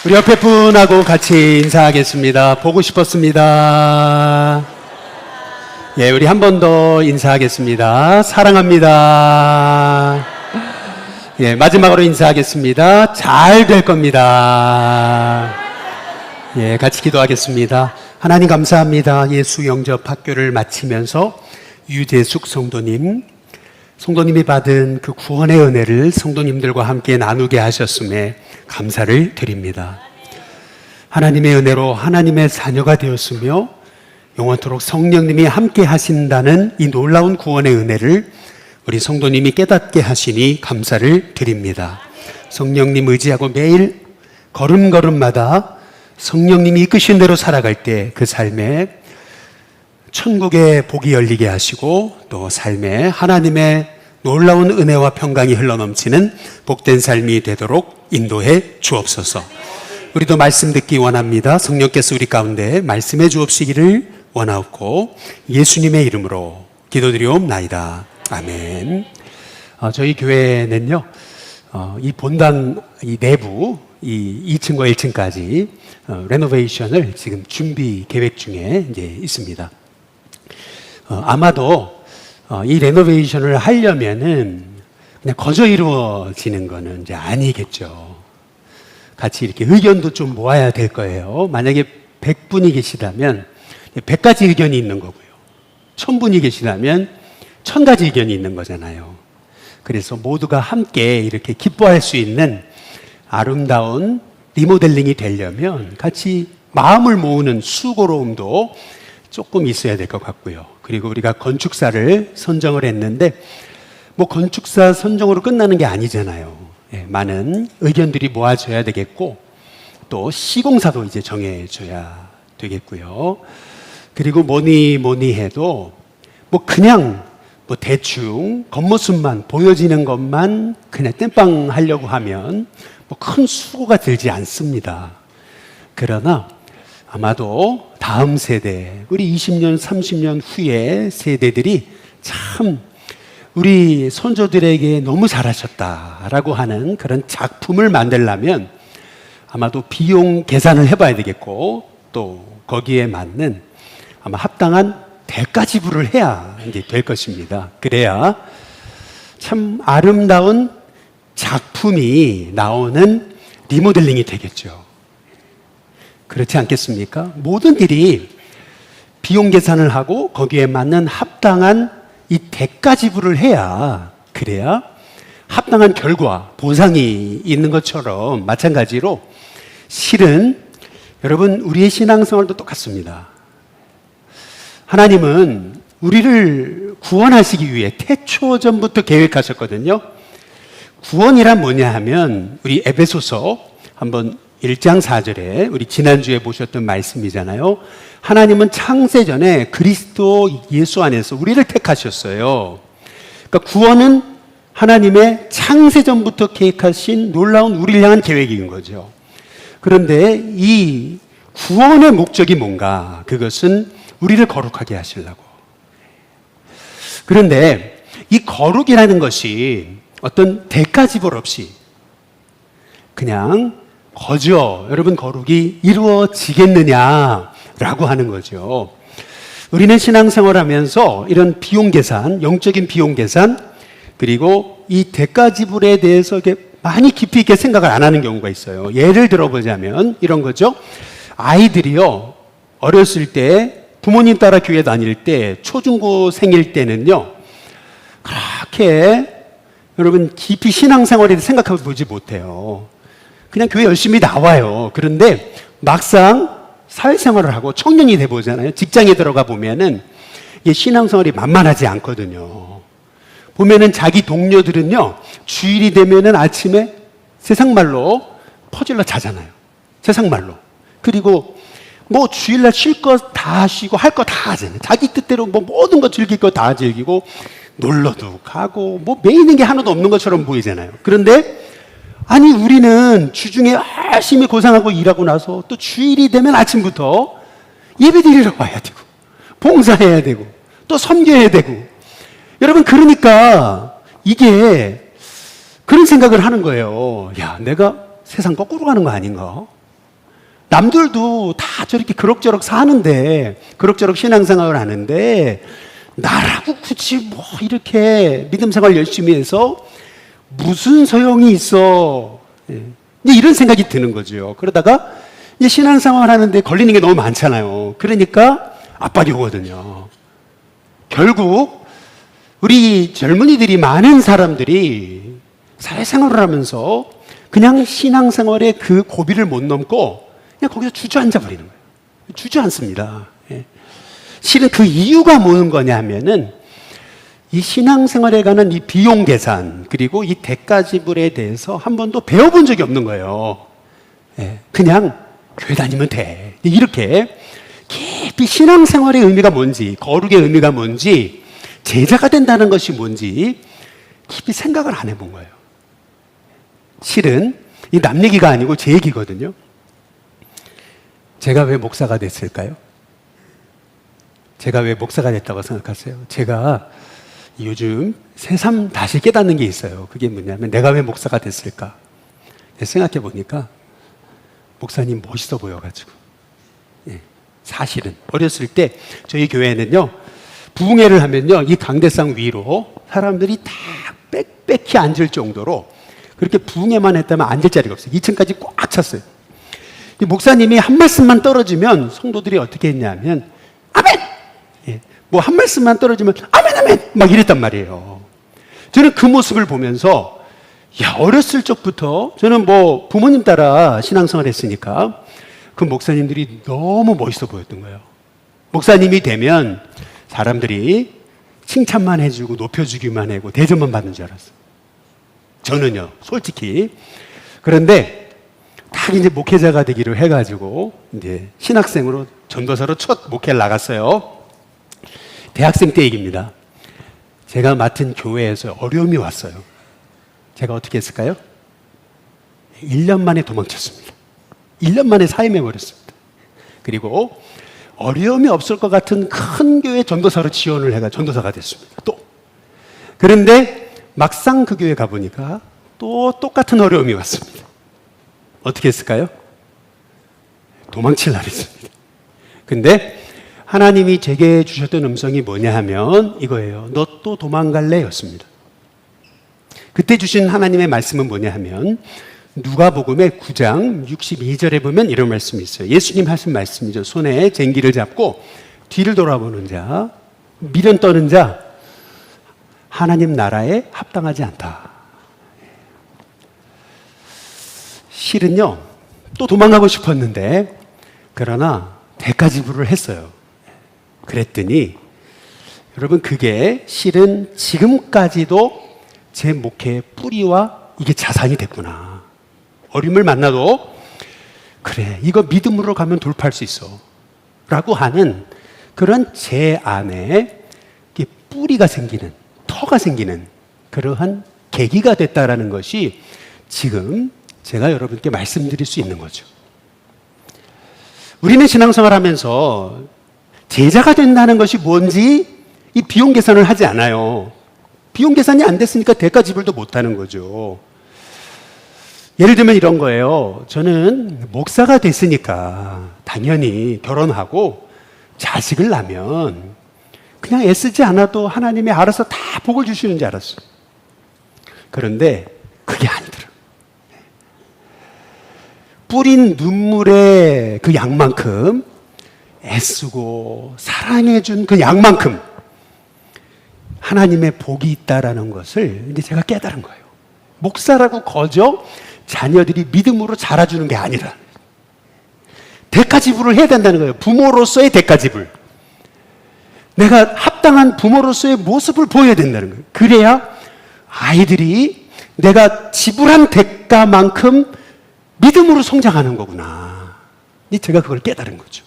우리 옆에 분하고 같이 인사하겠습니다. 보고 싶었습니다. 예, 우리 한 번 더 인사하겠습니다. 사랑합니다. 예, 마지막으로 인사하겠습니다. 잘 될 겁니다. 예, 같이 기도하겠습니다. 하나님 감사합니다. 예수 영접 학교를 마치면서 유재숙 성도님이 받은 그 구원의 은혜를 성도님들과 함께 나누게 하셨음에 감사를 드립니다. 하나님의 은혜로 하나님의 자녀가 되었으며 영원토록 성령님이 함께 하신다는 이 놀라운 구원의 은혜를 우리 성도님이 깨닫게 하시니 감사를 드립니다. 성령님 의지하고 매일 걸음걸음마다 성령님이 이끄신 대로 살아갈 때 그 삶에 천국의 복이 열리게 하시고 또 삶에 하나님의 놀라운 은혜와 평강이 흘러넘치는 복된 삶이 되도록 인도해 주옵소서. 우리도 말씀 듣기 원합니다. 성령께서 우리 가운데 말씀해 주옵시기를 원하옵고 예수님의 이름으로 기도드리옵나이다. 아멘. 저희 교회는요, 이 본당 이 내부 이 2층과 1층까지 레노베이션을 지금 준비 계획 중에 이제 있습니다. 아마도 이 레노베이션을 하려면은 그냥 거저 이루어지는 거는 이제 아니겠죠. 같이 이렇게 의견도 좀 모아야 될 거예요. 만약에 100분이 계시다면 100가지 의견이 있는 거고요. 1000분이 계시다면 1000가지 의견이 있는 거잖아요. 그래서 모두가 함께 이렇게 기뻐할 수 있는 아름다운 리모델링이 되려면 같이 마음을 모으는 수고로움도 조금 있어야 될 것 같고요. 그리고 우리가 건축사를 선정을 했는데 뭐 건축사 선정으로 끝나는 게 아니잖아요. 예, 많은 의견들이 모아져야 되겠고 또 시공사도 이제 정해져야 되겠고요. 그리고 뭐니 해도 뭐 그냥 뭐 대충 겉모습만 보여지는 것만 그냥 땜빵 하려고 하면 뭐 큰 수고가 들지 않습니다. 그러나 아마도 다음 세대, 우리 20년, 30년 후의 세대들이 참 우리 선조들에게 너무 잘하셨다라고 하는 그런 작품을 만들려면 아마도 비용 계산을 해봐야 되겠고 또 거기에 맞는 아마 합당한 대가 지불을 해야 이제 될 것입니다. 그래야 참 아름다운 작품이 나오는 리모델링이 되겠죠. 그렇지 않겠습니까? 모든 일이 비용 계산을 하고 거기에 맞는 합당한 이 대가 지불을 해야 그래야 합당한 결과, 보상이 있는 것처럼 마찬가지로 실은 여러분 우리의 신앙생활도 똑같습니다. 하나님은 우리를 구원하시기 위해 태초전부터 계획하셨거든요. 구원이란 뭐냐 하면 우리 에베소서 한번 1장 4절에 우리 지난주에 보셨던 말씀이잖아요. 하나님은 창세전에 그리스도 예수 안에서 우리를 택하셨어요. 그러니까 구원은 하나님의 창세전부터 계획하신 놀라운 우리를 향한 계획인 거죠. 그런데 이 구원의 목적이 뭔가? 그것은 우리를 거룩하게 하시려고. 그런데 이 거룩이라는 것이 어떤 대가 지불 없이 그냥 거저 여러분 거룩이 이루어지겠느냐라고 하는 거죠. 우리는 신앙생활 하면서 이런 비용 계산, 영적인 비용 계산, 그리고 이 대가 지불에 대해서 많이 깊이 있게 생각을 안 하는 경우가 있어요. 예를 들어보자면 이런 거죠. 아이들이요, 어렸을 때 부모님 따라 교회 다닐 때 초중고생일 때는요, 그렇게 여러분 깊이 신앙생활에 생각해 보지 못해요. 그냥 교회 열심히 나와요. 그런데 막상 사회생활을 하고 청년이 돼보잖아요. 직장에 들어가 보면은 이게 신앙생활이 만만하지 않거든요. 보면은 자기 동료들은요, 주일이 되면은 아침에 세상말로 퍼질러 자잖아요. 세상말로. 그리고 뭐 주일날 쉴 거 다 쉬고 할 거 다 하잖아요. 자기 뜻대로 뭐 모든 거 즐길 거 다 즐기고 놀러도 가고 뭐 매이는 게 하나도 없는 것처럼 보이잖아요. 그런데 아니 우리는 주중에 열심히 고생하고 일하고 나서 또 주일이 되면 아침부터 예배드리러 와야 되고 봉사해야 되고 또 섬겨야 되고 여러분 그러니까 이게 그런 생각을 하는 거예요. 야, 내가 세상 거꾸로 가는 거 아닌가? 남들도 다 저렇게 그럭저럭 사는데, 그럭저럭 신앙생활을 하는데, 나라고 굳이 뭐 이렇게 믿음 생활 열심히 해서 무슨 소용이 있어. 이런 생각이 드는 거죠. 그러다가 이제 신앙생활 하는데 걸리는 게 너무 많잖아요. 그러니까 압박이 오거든요. 결국 우리 젊은이들이, 많은 사람들이 사회생활을 하면서 그냥 신앙생활의 그 고비를 못 넘고 그냥 거기서 주저앉아 버리는 거예요. 주저앉습니다. 실은 그 이유가 뭐는 거냐 하면은 이 신앙생활에 관한 이 비용 계산, 그리고 이 대가 지불에 대해서 한 번도 배워본 적이 없는 거예요. 그냥 교회 다니면 돼. 이렇게 깊이 신앙생활의 의미가 뭔지, 거룩의 의미가 뭔지, 제자가 된다는 것이 뭔지 깊이 생각을 안 해본 거예요. 실은 이 남 얘기가 아니고 제 얘기거든요. 제가 왜 목사가 됐을까요? 제가 왜 목사가 됐다고 생각하세요? 제가 요즘 새삼 다시 깨닫는 게 있어요. 그게 뭐냐면, 내가 왜 목사가 됐을까? 생각해 보니까 목사님 멋있어 보여가지고. 사실은 어렸을 때 저희 교회는요, 부흥회를 하면요, 이 강대상 위로 사람들이 다 빽빽히 앉을 정도로, 그렇게 부흥회만 했다면 앉을 자리가 없어요. 2층까지 꽉 찼어요. 목사님이 한 말씀만 떨어지면 성도들이 어떻게 했냐면 아멘! 뭐 한 말씀만 떨어지면 아멘 아멘! 막 이랬단 말이에요. 저는 그 모습을 보면서, 야, 어렸을 적부터 저는 뭐 부모님 따라 신앙생활 했으니까 그 목사님들이 너무 멋있어 보였던 거예요. 목사님이 되면 사람들이 칭찬만 해주고 높여주기만 하고 대접만 받는 줄 알았어요. 저는요, 솔직히. 그런데 딱 이제 목회자가 되기로 해가지고 이제 신학생으로 전도사로 첫 목회를 나갔어요. 대학생 때 얘기입니다. 제가 맡은 교회에서 어려움이 왔어요. 제가 어떻게 했을까요? 1년 만에 도망쳤습니다. 1년 만에 사임해버렸습니다. 그리고 어려움이 없을 것 같은 큰 교회 전도사로 지원을 해가 전도사가 됐습니다. 또. 그런데 막상 그 교회 가보니까 또 똑같은 어려움이 왔습니다. 어떻게 했을까요? 도망칠 날이었습니다. 근데 하나님이 제게 주셨던 음성이 뭐냐 하면 이거예요. 너 또 도망갈래? 였습니다. 그때 주신 하나님의 말씀은 뭐냐 하면 누가복음의 9장 62절에 보면 이런 말씀이 있어요. 예수님 하신 말씀이죠. 손에 쟁기를 잡고 뒤를 돌아보는 자, 미련 떠는 자, 하나님 나라에 합당하지 않다. 실은요, 또 도망가고 싶었는데, 그러나 대가 지불을 했어요. 그랬더니 여러분, 그게 실은 지금까지도 제 목회의 뿌리와 이게 자산이 됐구나. 어려움을 만나도 그래, 이거 믿음으로 가면 돌파할 수 있어 라고 하는 그런 제 안에 뿌리가 생기는, 터가 생기는 그러한 계기가 됐다라는 것이 지금 제가 여러분께 말씀드릴 수 있는 거죠. 우리는 신앙생활 하면서 제자가 된다는 것이 뭔지 이 비용 계산을 하지 않아요. 비용 계산이 안 됐으니까 대가 지불도 못 하는 거죠. 예를 들면 이런 거예요. 저는 목사가 됐으니까 당연히 결혼하고 자식을 낳으면 그냥 애쓰지 않아도 하나님이 알아서 다 복을 주시는 줄 알았어요. 그런데 그게 아니더라고요. 뿌린 눈물의 그 양만큼, 애쓰고 사랑해준 그 양만큼 하나님의 복이 있다라는 것을 이제 제가 깨달은 거예요. 목사라고 거저 자녀들이 믿음으로 자라주는 게 아니라 대가 지불을 해야 된다는 거예요. 부모로서의 대가 지불. 내가 합당한 부모로서의 모습을 보여야 된다는 거예요. 그래야 아이들이 내가 지불한 대가만큼 믿음으로 성장하는 거구나. 제가 그걸 깨달은 거죠.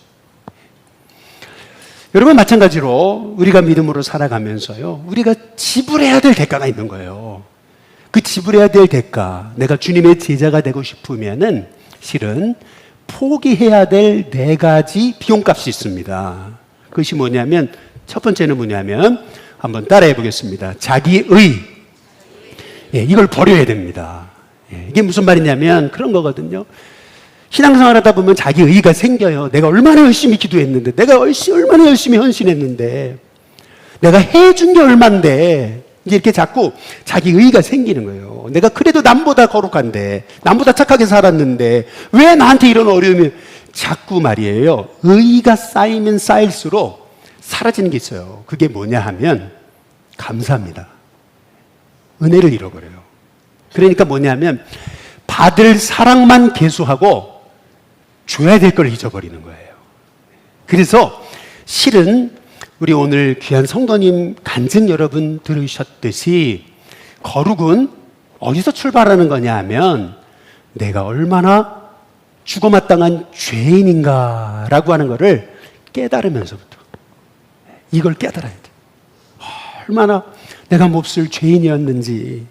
여러분, 마찬가지로 우리가 믿음으로 살아가면서요, 우리가 지불해야 될 대가가 있는 거예요. 그 지불해야 될 대가, 내가 주님의 제자가 되고 싶으면은 실은 포기해야 될 4가지 비용값이 있습니다. 그것이 뭐냐면, 첫 번째는 뭐냐면 한번 따라해 보겠습니다. 자기의. 이걸 버려야 됩니다. 이게 무슨 말이냐면 그런 거거든요. 신앙생활 하다 보면 자기 의의가 생겨요. 내가 얼마나 열심히 기도했는데, 내가 얼마나 열심히 헌신했는데, 내가 해준 게 얼만데, 이제 이렇게 자꾸 자기 의의가 생기는 거예요. 내가 그래도 남보다 거룩한데, 남보다 착하게 살았는데, 왜 나한테 이런 어려움이, 자꾸 말이에요. 의의가 쌓이면 쌓일수록 사라지는 게 있어요. 그게 뭐냐 하면, 감사합니다. 은혜를 잃어버려요. 그러니까 뭐냐면, 받을 사랑만 계수하고, 줘야 될 걸 잊어버리는 거예요. 그래서 실은 우리 오늘 귀한 성도님 간증 여러분 들으셨듯이 거룩은 어디서 출발하는 거냐 하면 내가 얼마나 죽어마땅한 죄인인가라고 하는 것을 깨달으면서부터 이걸 깨달아야 돼. 얼마나 내가 몹쓸 죄인이었는지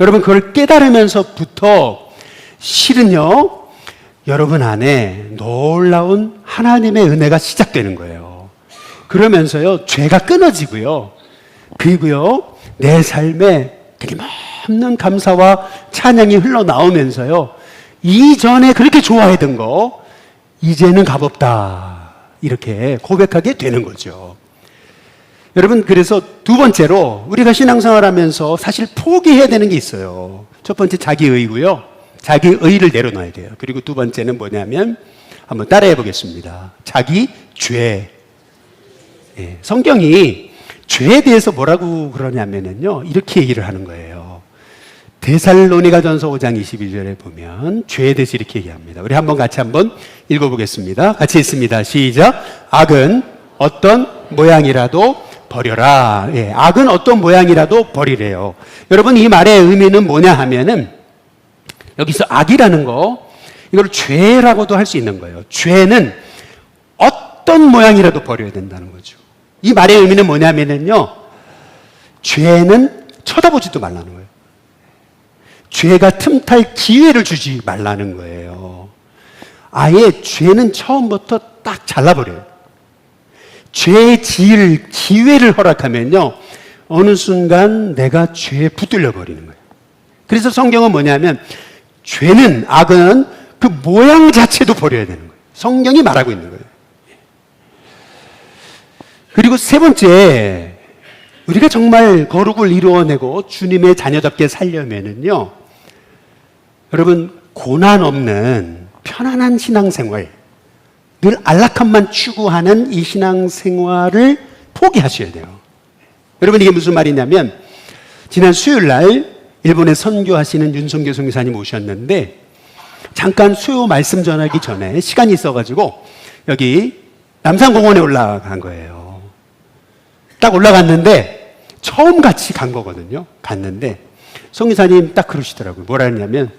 여러분 그걸 깨달으면서부터 실은요 여러분 안에 놀라운 하나님의 은혜가 시작되는 거예요. 그러면서요, 죄가 끊어지고요. 그리고요, 내 삶에 끊임없는 감사와 찬양이 흘러나오면서요, 이전에 그렇게 좋아했던 거, 이제는 값없다. 이렇게 고백하게 되는 거죠. 여러분, 그래서 두 번째로 우리가 신앙생활 하면서 사실 포기해야 되는 게 있어요. 첫 번째 자기의고요. 자기 의의를 내려놔야 돼요. 그리고 두 번째는 뭐냐면 한번 따라해 보겠습니다. 자기 죄. 예, 성경이 죄에 대해서 뭐라고 그러냐면요. 이렇게 얘기를 하는 거예요. 데살로니가전서 5장 22절에 보면 죄에 대해서 이렇게 얘기합니다. 우리 한번 같이 한번 읽어보겠습니다. 같이 읽습니다. 시작. 악은 어떤 모양이라도 버려라. 예, 악은 어떤 모양이라도 버리래요. 여러분 이 말의 의미는 뭐냐 하면은 여기서 악이라는 거, 이걸 죄라고도 할 수 있는 거예요. 죄는 어떤 모양이라도 버려야 된다는 거죠. 이 말의 의미는 뭐냐면요. 죄는 쳐다보지도 말라는 거예요. 죄가 틈탈 기회를 주지 말라는 거예요. 아예 죄는 처음부터 딱 잘라버려요. 죄에 지을 기회를 허락하면요. 어느 순간 내가 죄에 붙들려 버리는 거예요. 그래서 성경은 뭐냐면 죄는, 악은 그 모양 자체도 버려야 되는 거예요. 성경이 말하고 있는 거예요. 그리고 세 번째, 우리가 정말 거룩을 이루어내고 주님의 자녀답게 살려면은요, 여러분, 고난 없는 편안한 신앙생활, 늘 안락함만 추구하는 이 신앙생활을 포기하셔야 돼요. 여러분, 이게 무슨 말이냐면, 지난 수요일 날 일본에 선교하시는 윤성교 선교사님 오셨는데 잠깐 수요 말씀 전하기 전에 시간이 있어가지고 여기 남산공원에 올라간 거예요. 딱 올라갔는데 처음 같이 간 거거든요. 갔는데 선교사님 딱 그러시더라고요. 뭐라 했냐면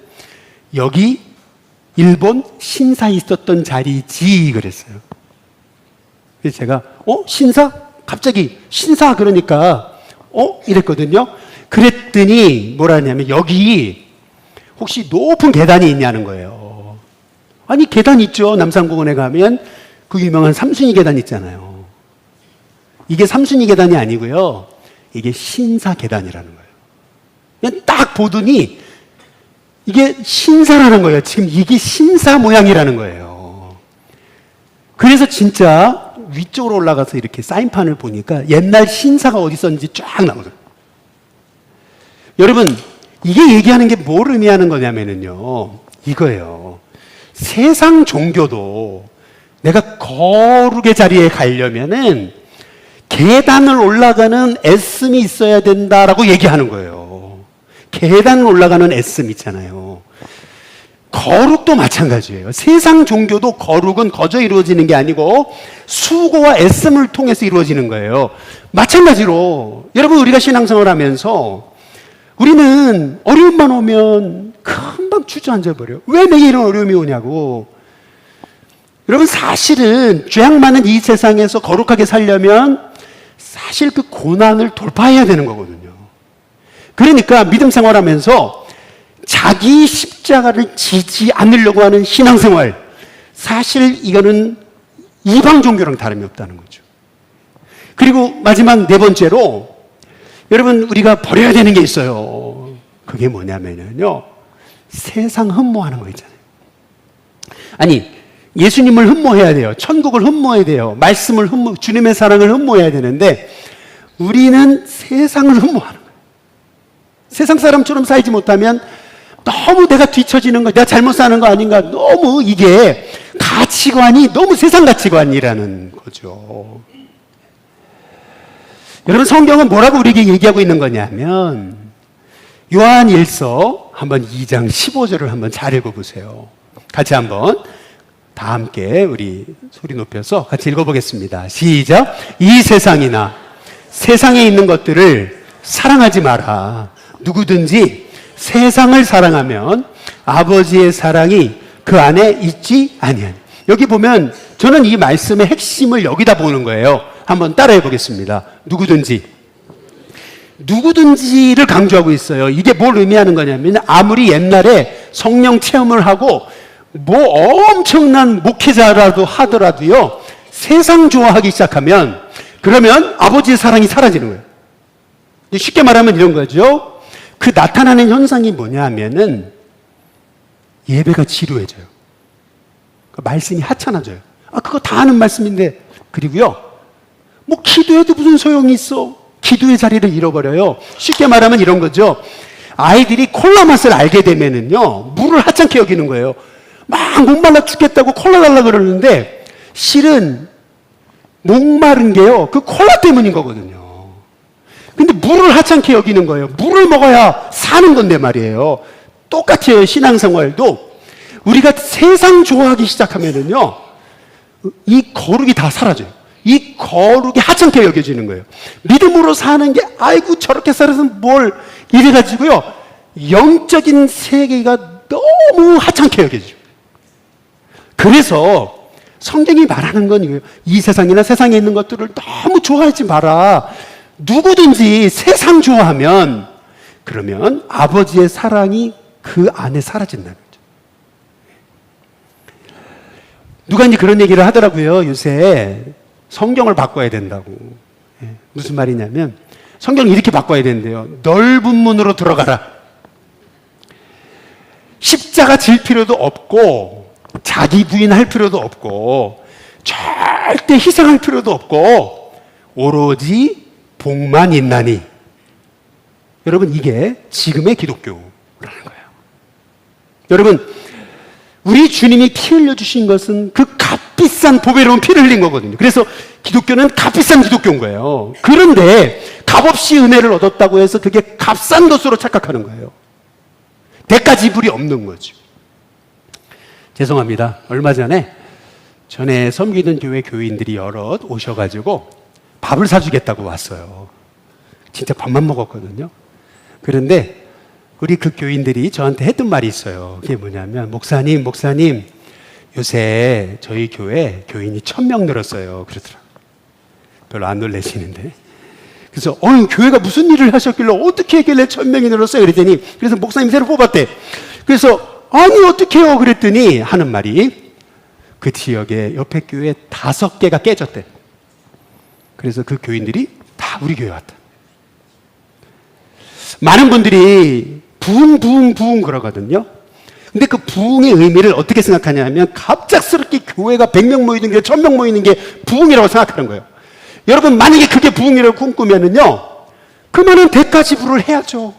여기 일본 신사 있었던 자리지 그랬어요. 그래서 제가 신사? 갑자기 신사 그러니까 이랬거든요. 그랬더니 뭐라 하냐면 여기 혹시 높은 계단이 있냐는 거예요. 아니 계단 있죠. 남산공원에 가면 그 유명한 삼순위 계단 있잖아요. 이게 삼순위 계단이 아니고요. 이게 신사 계단이라는 거예요. 그냥 딱 보더니 이게 신사라는 거예요. 지금 이게 신사 모양이라는 거예요. 그래서 진짜 위쪽으로 올라가서 이렇게 사인판을 보니까 옛날 신사가 어디 있었는지 쫙 나오더라고요. 여러분, 이게 얘기하는 게 뭘 의미하는 거냐면요. 이거예요. 세상 종교도 내가 거룩의 자리에 가려면은 계단을 올라가는 애씀이 있어야 된다라고 얘기하는 거예요. 계단을 올라가는 애씀 있잖아요. 거룩도 마찬가지예요. 세상 종교도 거룩은 거저 이루어지는 게 아니고 수고와 애씀을 통해서 이루어지는 거예요. 마찬가지로 여러분 우리가 신앙생활 하면서 우리는 어려움만 오면 금방 주저앉아 버려요. 왜 내게 이런 어려움이 오냐고. 여러분 사실은 죄악 많은 이 세상에서 거룩하게 살려면 사실 그 고난을 돌파해야 되는 거거든요. 그러니까 믿음 생활하면서 자기 십자가를 지지 않으려고 하는 신앙생활, 사실 이거는 이방 종교랑 다름이 없다는 거죠. 그리고 마지막 네 번째로 여러분 우리가 버려야 되는 게 있어요. 그게 뭐냐면요. 세상 흠모하는 거 있잖아요. 아니, 예수님을 흠모해야 돼요. 천국을 흠모해야 돼요. 말씀을 주님의 사랑을 흠모해야 되는데 우리는 세상을 흠모하는 거예요. 세상 사람처럼 살지 못하면 너무 내가 뒤처지는 거, 내가 잘못 사는 거 아닌가, 너무 이게 가치관이 너무 세상 가치관이라는 거죠. 여러분, 성경은 뭐라고 우리에게 얘기하고 있는 거냐면 요한 1서 한번 2장 15절을 한번 잘 읽어보세요. 같이 한번 다 함께 우리 소리 높여서 같이 읽어보겠습니다. 시작. 이 세상이나 세상에 있는 것들을 사랑하지 마라. 누구든지 세상을 사랑하면 아버지의 사랑이 그 안에 있지 아니하니. 여기 보면 저는 이 말씀의 핵심을 여기다 보는 거예요. 한번 따라해 보겠습니다. 누구든지를 강조하고 있어요. 이게 뭘 의미하는 거냐면 아무리 옛날에 성령 체험을 하고 뭐 엄청난 목회자라도 하더라도요, 세상 좋아하기 시작하면 그러면 아버지의 사랑이 사라지는 거예요. 쉽게 말하면 이런 거죠. 그 나타나는 현상이 뭐냐 하면은 예배가 지루해져요. 그 말씀이 하찮아져요. 그거 다 아는 말씀인데. 그리고요, 뭐 기도해도 무슨 소용이 있어. 기도의 자리를 잃어버려요. 쉽게 말하면 이런 거죠. 아이들이 콜라 맛을 알게 되면은요, 물을 하찮게 여기는 거예요. 막 목말라 죽겠다고 콜라 달라 그러는데 실은 목마른 게요, 그 콜라 때문인 거거든요. 근데 물을 하찮게 여기는 거예요. 물을 먹어야 사는 건데 말이에요. 똑같아요. 신앙생활도 우리가 세상 좋아하기 시작하면은요, 이 거룩이 다 사라져요. 이 거룩이 하찮게 여겨지는 거예요. 믿음으로 사는 게 아이고 저렇게 살아서 뭘 이래가지고요, 영적인 세계가 너무 하찮게 여겨져요. 그래서 성경이 말하는 건 이거예요. 이 세상이나 세상에 있는 것들을 너무 좋아하지 마라. 누구든지 세상 좋아하면 그러면 아버지의 사랑이 그 안에 사라진다는 거죠. 누가 이제 그런 얘기를 하더라고요. 요새 성경을 바꿔야 된다고. 무슨 말이냐면 성경을 이렇게 바꿔야 된대요. 넓은 문으로 들어가라. 십자가 질 필요도 없고 자기 부인할 필요도 없고 절대 희생할 필요도 없고 오로지 복만 있나니. 여러분, 이게 지금의 기독교라는 거예요. 여러분, 우리 주님이 피 흘려주신 것은 그 값비싼 보배로운 피를 흘린 거거든요. 그래서 기독교는 값비싼 기독교인 거예요. 그런데 값없이 은혜를 얻었다고 해서 그게 값싼 것으로 착각하는 거예요. 대가 지불이 없는 거죠. 죄송합니다. 얼마 전에 섬기던 교회 교인들이 여럿 오셔가지고 밥을 사주겠다고 왔어요. 진짜 밥만 먹었거든요. 그런데 우리 그 교인들이 저한테 했던 말이 있어요. 그게 뭐냐면, 목사님, 요새 저희 교회 교인이 1000명 늘었어요. 그러더라고요. 별로 안 놀라시는데. 그래서, 교회가 무슨 일을 하셨길래 어떻게 했길래 1000명이 늘었어요? 그랬더니, 그래서 목사님 새로 뽑았대. 그래서, 아니, 어떡해요? 그랬더니 하는 말이, 그 지역에 옆에 교회 5개가 깨졌대. 그래서 그 교인들이 다 우리 교회 왔다. 많은 분들이 부흥 그러거든요. 근데 그 부흥의 의미를 어떻게 생각하냐면 갑작스럽게 교회가 100명 모이는 게 1000명 모이는 게 부흥이라고 생각하는 거예요. 여러분, 만약에 그게 부흥이라고 꿈꾸면은요, 그러면은 대가 지불을 해야죠.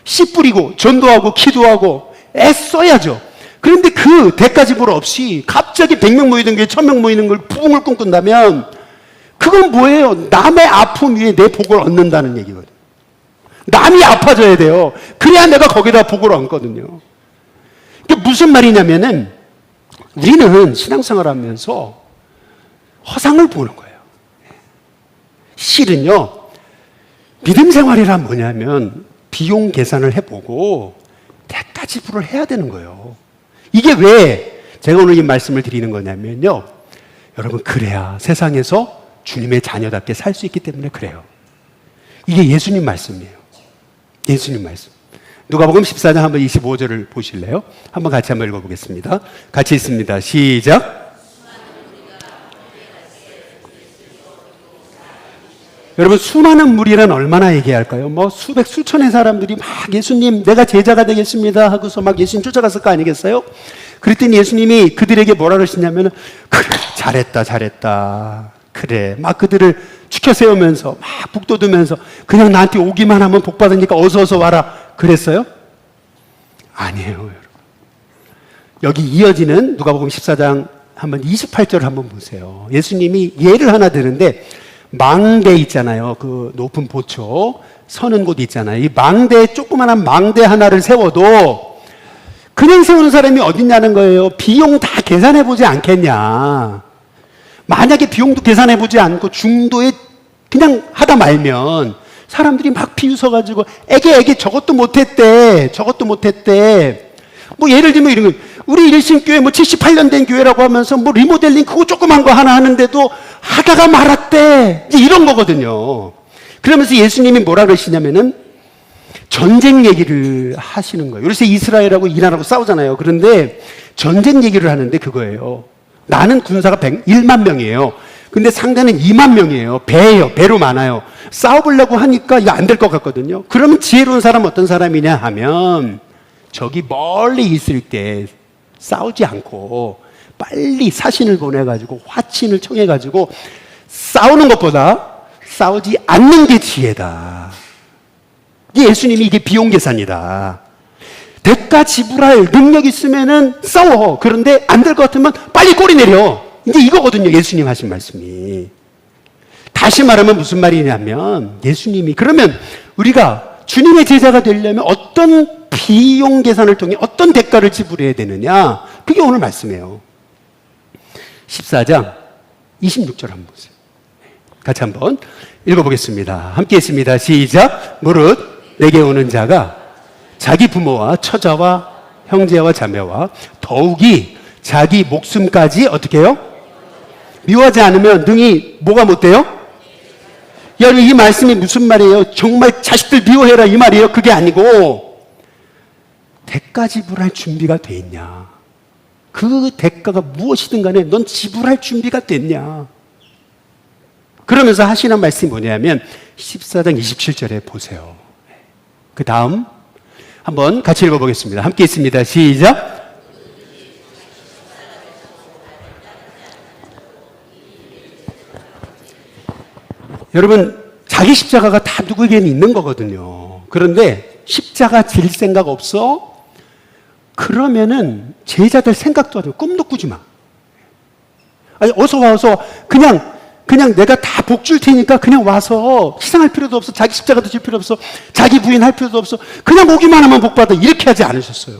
씨 뿌리고 전도하고 기도하고 애써야죠. 그런데 그 대가 지불 없이 갑자기 100명 모이는 게 1000명 모이는 걸 부흥을 꿈꾼다면 그건 뭐예요? 남의 아픔 위에 내 복을 얻는다는 얘기거든요. 남이 아파져야 돼요. 그래야 내가 거기다 복을 얻거든요. 이게 무슨 말이냐면은 우리는 신앙생활 하면서 허상을 보는 거예요. 실은요, 믿음 생활이란 뭐냐면 비용 계산을 해보고 대가 지불을 해야 되는 거예요. 이게 왜 제가 오늘 이 말씀을 드리는 거냐면요, 여러분, 그래야 세상에서 주님의 자녀답게 살 수 있기 때문에 그래요. 이게 예수님 말씀이에요. 예수님 말씀. 누가복음 14장 한번 25절을 보실래요? 한번 같이 한번 읽어보겠습니다. 같이 있습니다. 시작. 여러분, 수많은 무리란 얼마나 얘기할까요? 뭐 수백 수천의 사람들이 막 예수님 내가 제자가 되겠습니다 하고서 막 예수님 쫓아갔을 거 아니겠어요? 그랬더니 예수님이 그들에게 뭐라 그러시냐면, 그래 잘했다 그래, 막 그들을 추켜 세우면서 막 북돋으면서 그냥 나한테 오기만 하면 복 받으니까 어서 와라 그랬어요? 아니에요, 여러분. 여기 이어지는 누가복음 14장 한번 28절을 한번 보세요. 예수님이 예를 하나 드는데, 망대 있잖아요. 그 높은 보초 서는 곳 있잖아요. 이 망대에 조그마한 망대 하나를 세워도 그냥 세우는 사람이 어딨냐는 거예요. 비용 다 계산해 보지 않겠냐. 만약에 비용도 계산해 보지 않고 중도에 그냥 하다 말면 사람들이 막 비웃어가지고 애게 저것도 못했대. 뭐 예를 들면 이런 거, 우리 일신교회 뭐 78년 된 교회라고 하면서 뭐 리모델링 그거 조그만 거 하나 하는데도 하다가 말았대. 이제 이런 거거든요. 그러면서 예수님이 뭐라 그러시냐면은 전쟁 얘기를 하시는 거예요. 요새 이스라엘하고 이란하고 싸우잖아요. 그런데 전쟁 얘기를 하는데 그거예요. 나는 군사가 1만 명이에요. 근데 상대는 2만 명이에요. 배예요. 배로 많아요. 싸워보려고 하니까 이거 안 될 것 같거든요. 그러면 지혜로운 사람은 어떤 사람이냐 하면 저기 멀리 있을 때 싸우지 않고 빨리 사신을 보내가지고 화친을 청해가지고 싸우는 것보다 싸우지 않는 게 지혜다. 예수님이 이게 비용 계산이다. 대가 지불할 능력 있으면은 싸워. 그런데 안 될 것 같으면 빨리 꼬리 내려. 이제 이거거든요. 예수님 하신 말씀이. 다시 말하면 무슨 말이냐면 예수님이 그러면 우리가 주님의 제자가 되려면 어떤 비용 계산을 통해 어떤 대가를 지불해야 되느냐. 그게 오늘 말씀이에요. 14장 26절 한번 보세요. 같이 한번 읽어보겠습니다. 함께 했습니다. 시작. 무릇 내게 오는 자가 자기 부모와 처자와 형제와 자매와 더욱이 자기 목숨까지 어떻게 해요? 미워하지 않으면 능히 뭐가 못 돼요? 여러분, 이 말씀이 무슨 말이에요? 정말 자식들 미워해라 이 말이에요? 그게 아니고 대가 지불할 준비가 돼 있냐? 그 대가가 무엇이든 간에 넌 지불할 준비가 됐냐? 그러면서 하시는 말씀이 뭐냐면 14장 27절에 보세요. 그 다음 한번 같이 읽어보겠습니다. 함께 있습니다. 시작. 여러분, 자기 십자가가 다 누구에게는 있는 거거든요. 그런데 십자가 질 생각 없어? 그러면은 제자들 생각도 하지 마. 꿈도 꾸지 마. 아니, 어서 와서 그냥 내가 다 복 줄 테니까 그냥 와서 희생할 필요도 없어. 자기 십자가도 질 필요 없어. 자기 부인할 필요도 없어. 그냥 오기만 하면 복 받아. 이렇게 하지 않으셨어요.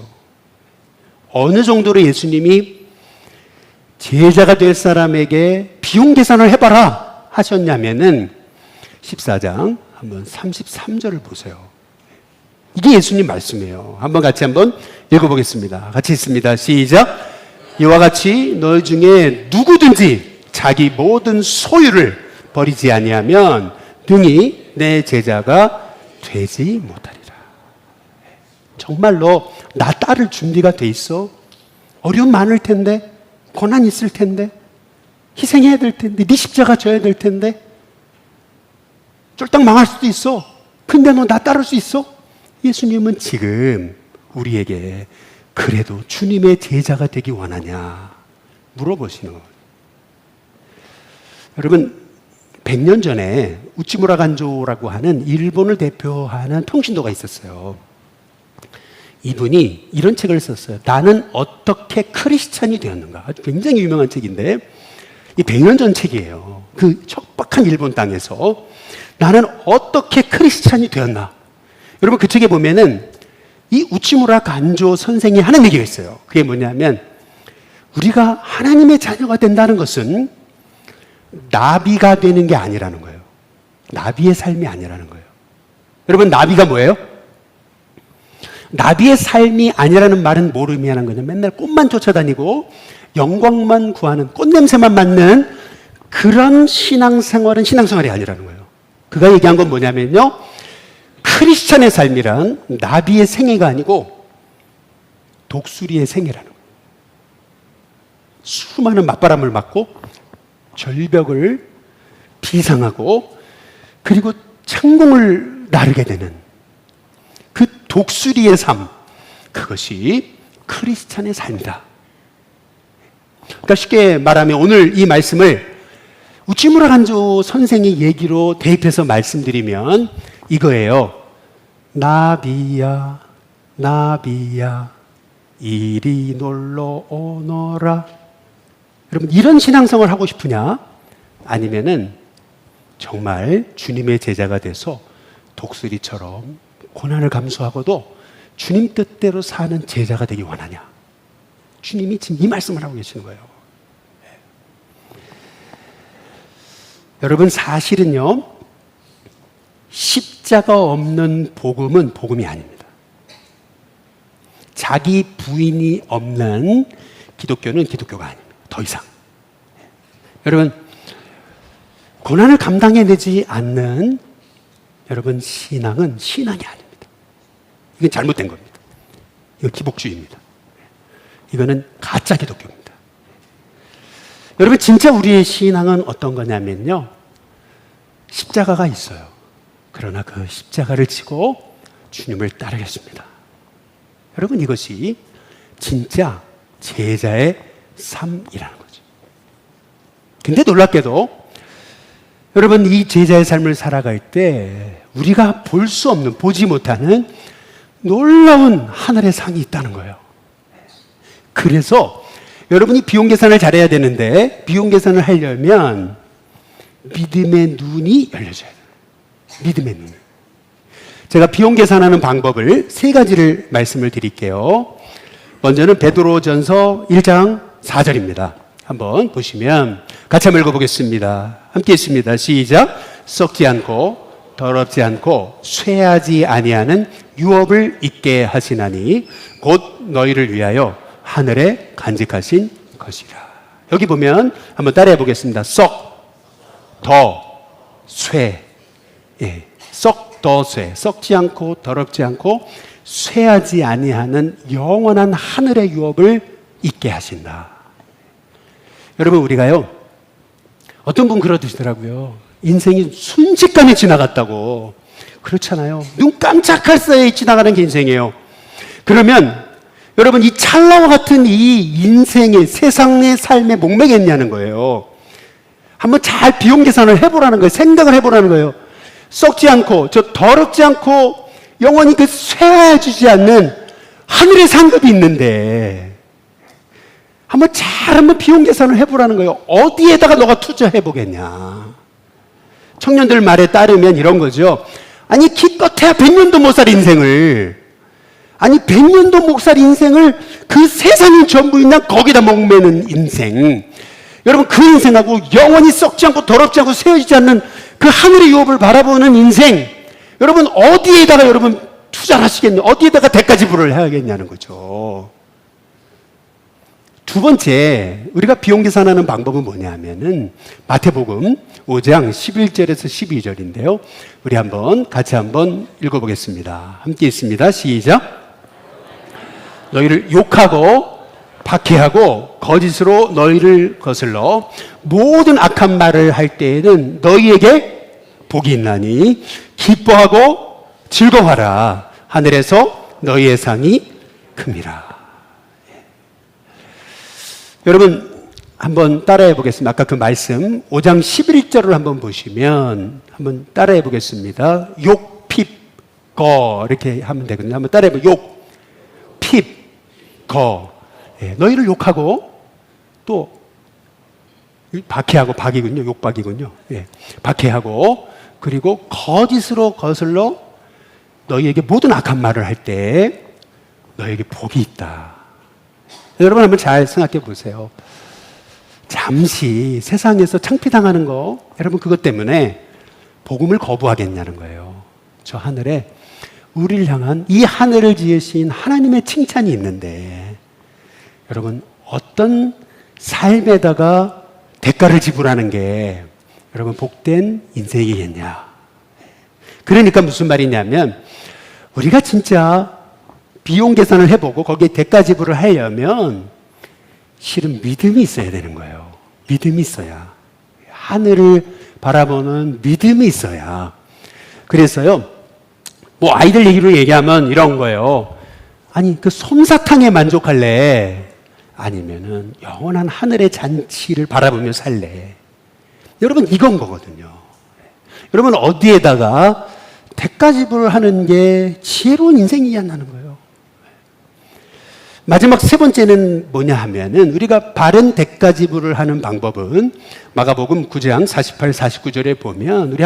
어느 정도로 예수님이 제자가 될 사람에게 비용 계산을 해봐라 하셨냐면은 14장 한번 33절을 보세요. 이게 예수님 말씀이에요. 한번 같이 한번 읽어보겠습니다. 같이 있습니다. 시작. 이와 같이 너희 중에 누구든지 자기 모든 소유를 버리지 아니하면 능히 내 제자가 되지 못하리라. 정말로 나 따를 준비가 돼 있어? 어려움 많을 텐데, 고난 있을 텐데, 희생해야 될 텐데, 네 십자가 져야 될 텐데, 쫄딱 망할 수도 있어. 근데 너 나 따를 수 있어? 예수님은 지금 우리에게 그래도 주님의 제자가 되기 원하냐 물어보시는 거예요. 여러분, 100년 전에 우치무라 간조라고 하는 일본을 대표하는 통신도가 있었어요. 이분이 이런 책을 썼어요. 나는 어떻게 크리스찬이 되었는가. 아주 굉장히 유명한 책인데 이 100년 전 책이에요. 그 척박한 일본 땅에서 나는 어떻게 크리스찬이 되었나. 여러분, 그 책에 보면은 이 우치무라 간조 선생이 하는 얘기가 있어요. 그게 뭐냐면 우리가 하나님의 자녀가 된다는 것은 나비가 되는 게 아니라는 거예요. 나비의 삶이 아니라는 거예요. 여러분, 나비가 뭐예요? 나비의 삶이 아니라는 말은 뭘 의미하는 거냐? 맨날 꽃만 쫓아다니고 영광만 구하는, 꽃냄새만 맡는 그런 신앙생활은 신앙생활이 아니라는 거예요. 그가 얘기한 건 뭐냐면요, 크리스찬의 삶이란 나비의 생애가 아니고 독수리의 생애라는 거예요. 수많은 맞바람을 맞고 절벽을 비상하고 그리고 창공을 나르게 되는 그 독수리의 삶, 그것이 크리스찬의 삶이다. 그러니까 쉽게 말하면 오늘 이 말씀을 우찌무라 간조 선생의 얘기로 대입해서 말씀드리면 이거예요. 나비야 나비야 이리 놀러 오너라. 여러분, 이런 신앙생활을 하고 싶으냐? 아니면은 정말 주님의 제자가 돼서 독수리처럼 고난을 감수하고도 주님 뜻대로 사는 제자가 되기 원하냐? 주님이 지금 이 말씀을 하고 계시는 거예요. 여러분, 사실은요, 십자가 없는 복음은 복음이 아닙니다. 자기 부인이 없는 기독교는 기독교가 아닙니다. 더 이상. 여러분, 고난을 감당해내지 않는 여러분 신앙은 신앙이 아닙니다. 이건 잘못된 겁니다. 이건 기복주의입니다. 이거는 가짜 기독교입니다. 여러분, 진짜 우리의 신앙은 어떤 거냐면요, 십자가가 있어요. 그러나 그 십자가를 지고 주님을 따르겠습니다. 여러분, 이것이 진짜 제자의 삶이라는 거죠. 근데 놀랍게도 여러분, 이 제자의 삶을 살아갈 때 우리가 볼 수 없는, 보지 못하는 놀라운 하늘의 상이 있다는 거예요. 그래서 여러분이 비용 계산을 잘해야 되는데, 비용 계산을 하려면 믿음의 눈이 열려져야 돼요. 믿음의 눈. 제가 비용 계산하는 방법을 세 가지를 말씀을 드릴게요. 먼저는 베드로전서 1장 4절입니다. 한번 보시면 같이 한번 읽어보겠습니다. 함께 있습니다. 시작. 썩지 않고 더럽지 않고 쇠하지 아니하는 유업을 있게 하시나니 곧 너희를 위하여 하늘에 간직하신 것이라. 여기 보면 한번 따라해 보겠습니다. 썩, 더, 쇠. 예, 썩, 더, 쇠. 썩지 않고 더럽지 않고 쇠하지 아니하는 영원한 하늘의 유업을 있게 하신다. 여러분, 우리가요, 어떤 분 그러시더라고요. 인생이 순식간에 지나갔다고. 그렇잖아요. 눈 깜짝할 사이에 지나가는 게 인생이에요. 그러면 여러분, 이 찰나와 같은 이 인생의, 세상의 삶에 목매겠냐는 거예요. 한번 잘 비용 계산을 해보라는 거예요. 생각을 해보라는 거예요. 썩지 않고, 저 더럽지 않고, 영원히 그 쇠해지지 않는 하늘의 상급이 있는데, 한번 비용 계산을 해보라는 거예요. 어디에다가 너가 투자해보겠냐. 청년들 말에 따르면 이런 거죠. 아니, 기껏해야 100년도 못 살 인생을, 아니 100년도 못 살 인생을 그 세상이 전부이냐 거기다 목매는 인생. 여러분, 그 인생하고 영원히 썩지 않고 더럽지 않고 세워지지 않는 그 하늘의 유업을 바라보는 인생, 여러분 어디에다가 여러분 투자를 하시겠냐, 어디에다가 대가 지불을 해야겠냐는 거죠. 두 번째, 우리가 비용 계산하는 방법은 뭐냐면은 마태복음 5장 11절에서 12절인데요. 우리 같이 한번 읽어보겠습니다. 함께 있습니다. 시작. 너희를 욕하고 박해하고 거짓으로 너희를 거슬러 모든 악한 말을 할 때에는 너희에게 복이 있나니 기뻐하고 즐거워하라. 하늘에서 너희의 상이 큽니다. 여러분, 한번 따라해 보겠습니다. 아까 그 말씀 5장 11절을 한번 보시면 한번 따라해 보겠습니다. 욕, 핍, 거 이렇게 하면 되거든요. 한번 따라해 보세요. 욕, 핍, 거. 예, 너희를 욕하고 또 박해하고, 박이군요. 욕박이군요. 예, 박해하고 그리고 거짓으로 거슬러 너희에게 모든 악한 말을 할 때 너희에게 복이 있다. 여러분, 한번 잘 생각해 보세요. 잠시 세상에서 창피당하는 거, 여러분 그것 때문에 복음을 거부하겠냐는 거예요. 저 하늘에 우리를 향한, 이 하늘을 지으신 하나님의 칭찬이 있는데 여러분, 어떤 삶에다가 대가를 지불하는 게 여러분 복된 인생이겠냐. 그러니까 무슨 말이냐면, 우리가 진짜 비용 계산을 해보고 거기에 대가 지불을 하려면 실은 믿음이 있어야 되는 거예요. 믿음이 있어야, 하늘을 바라보는 믿음이 있어야 그래서요, 뭐 아이들 얘기로 얘기하면 이런 거예요. 아니, 그 솜사탕에 만족할래? 아니면은 영원한 하늘의 잔치를 바라보며 살래? 여러분, 이건 거거든요. 여러분, 어디에다가 대가지불을 하는 게 지혜로운 인생이야 하는 거예요. 마지막 세 번째는 뭐냐 하면은, 우리가 바른 대가지불을 하는 방법은 마가복음 9장 48, 49절에 보면, 우리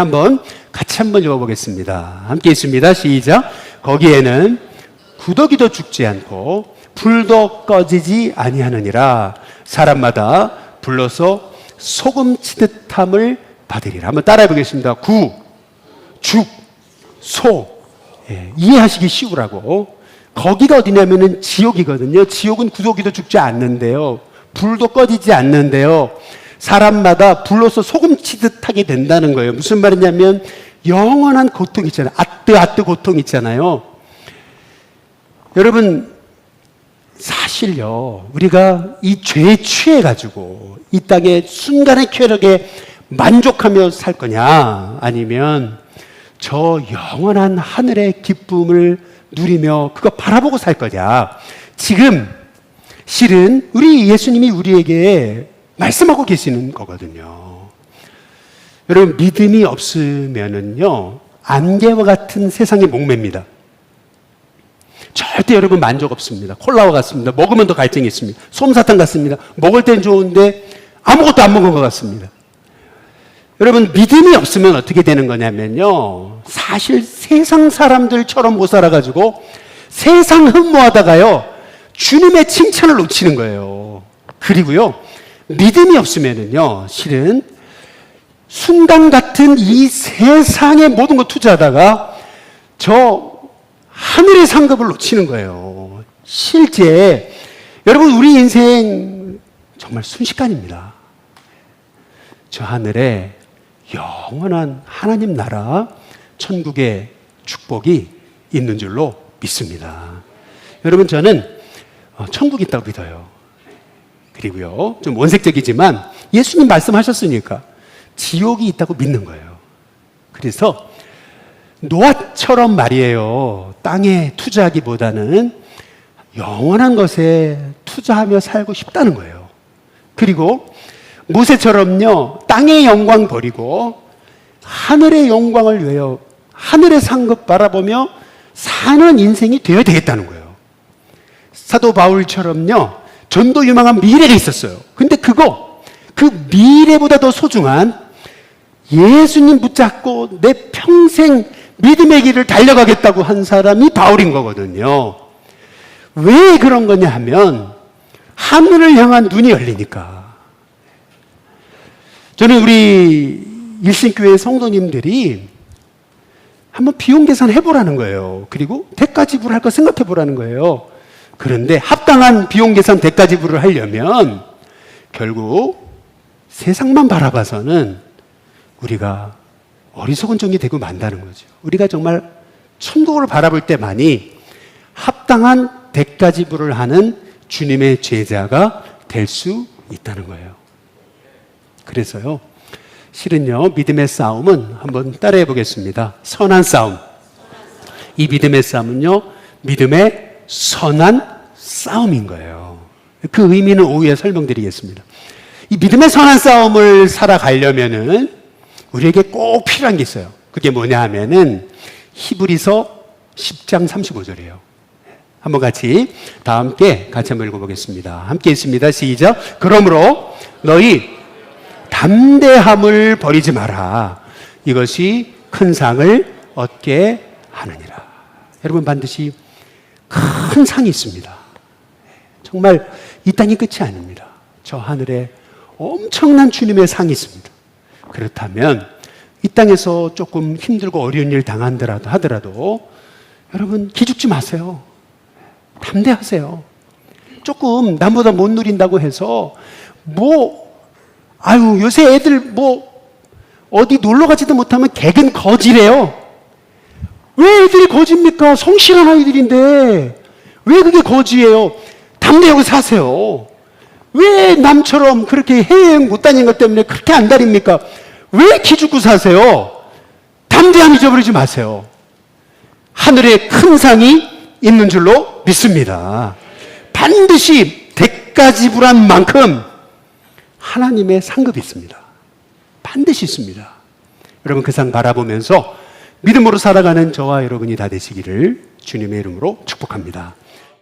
같이 한번 읽어보겠습니다. 함께 있습니다. 시작. 거기에는 구더기도 죽지 않고 불도 꺼지지 아니하느니라. 사람마다 불러서 소금 치듯함을 받으리라. 한번 따라해 보겠습니다. 구, 죽, 소. 예, 이해하시기 쉬우라고. 거기가 어디냐면은 지옥이거든요. 지옥은 구더기도 죽지 않는데요. 불도 꺼지지 않는데요. 사람마다 불로서 소금 치듯하게 된다는 거예요. 무슨 말이냐면 영원한 고통 있잖아요. 아뜨 고통 있잖아요. 여러분, 사실요, 우리가 이 죄에 취해가지고 이 땅의 순간의 쾌락에 만족하며 살 거냐, 아니면 저 영원한 하늘의 기쁨을 누리며 그거 바라보고 살 거냐. 지금 실은 우리 예수님이 우리에게 말씀하고 계시는 거거든요. 여러분, 믿음이 없으면은요, 안개와 같은 세상에 목매입니다. 절대 여러분 만족 없습니다. 콜라와 같습니다. 먹으면 더 갈증이 있습니다. 솜사탕 같습니다. 먹을 땐 좋은데 아무것도 안 먹은 것 같습니다. 여러분, 믿음이 없으면 어떻게 되는 거냐면요, 사실 세상 사람들처럼 못 살아가지고 세상 흠모하다가요, 주님의 칭찬을 놓치는 거예요. 그리고요, 믿음이 없으면은요, 실은 순간 같은 이 세상의 모든 거 투자하다가 저 하늘의 상급을 놓치는 거예요. 실제 여러분, 우리 인생 정말 순식간입니다. 저 하늘에 영원한 하나님 나라 천국의 축복이 있는 줄로 믿습니다. 여러분, 저는 천국이 있다고 믿어요. 그리고요, 좀 원색적이지만 예수님 말씀하셨으니까 지옥이 있다고 믿는 거예요. 그래서 노아처럼 말이에요, 땅에 투자하기보다는 영원한 것에 투자하며 살고 싶다는 거예요. 그리고 모세처럼요, 땅의 영광 버리고 하늘의 영광을 위하여 하늘의 상급 바라보며 사는 인생이 되어야 되겠다는 거예요. 사도 바울처럼요, 전도 유망한 미래가 있었어요. 근데 그 미래보다 더 소중한 예수님 붙잡고 내 평생 믿음의 길을 달려가겠다고 한 사람이 바울인 거거든요. 왜 그런 거냐 하면 하늘을 향한 눈이 열리니까. 저는 우리 일신교회 성도님들이 한번 비용 계산 해보라는 거예요. 그리고 대가지불을 할 거 생각해 보라는 거예요. 그런데 합당한 비용 계산 대가지불을 하려면 결국 세상만 바라봐서는 우리가 어리석은 종이 되고 만다는 거죠. 우리가 정말 천국을 바라볼 때만이 합당한 대가지불을 하는 주님의 제자가 될 수 있다는 거예요. 그래서요, 실은요, 믿음의 싸움은 한번 따라해 보겠습니다. 선한 싸움. 이 믿음의 싸움은요, 믿음의 선한 싸움인 거예요. 그 의미는 오후에 설명드리겠습니다. 이 믿음의 선한 싸움을 살아가려면은 우리에게 꼭 필요한 게 있어요. 그게 뭐냐 하면은 히브리서 10장 35절이에요. 한번 다 함께 같이 한번 읽어보겠습니다. 함께 있습니다. 시작. 그러므로 너희 담대함을 버리지 마라. 이것이 큰 상을 얻게 하느니라. 여러분, 반드시 큰 상이 있습니다. 정말 이 땅이 끝이 아닙니다. 저 하늘에 엄청난 주님의 상이 있습니다. 그렇다면 이 땅에서 조금 힘들고 어려운 일 하더라도 여러분, 기죽지 마세요. 담대하세요. 조금 남보다 못 누린다고 해서 요새 애들 어디 놀러 가지도 못하면 개근 거지래요. 왜 애들이 거지입니까? 성실한 아이들인데 왜 그게 거지예요? 담대하고 사세요. 왜 남처럼 그렇게 해외여행 못 다니는 것 때문에 그렇게 안달입니까? 왜 기죽고 사세요? 담대함 잊어버리지 마세요. 하늘에 큰 상이 있는 줄로 믿습니다. 반드시 대가 지불한 만큼 하나님의 상급이 있습니다. 반드시 있습니다. 여러분 그 상 바라보면서 믿음으로 살아가는 저와 여러분이 다 되시기를 주님의 이름으로 축복합니다.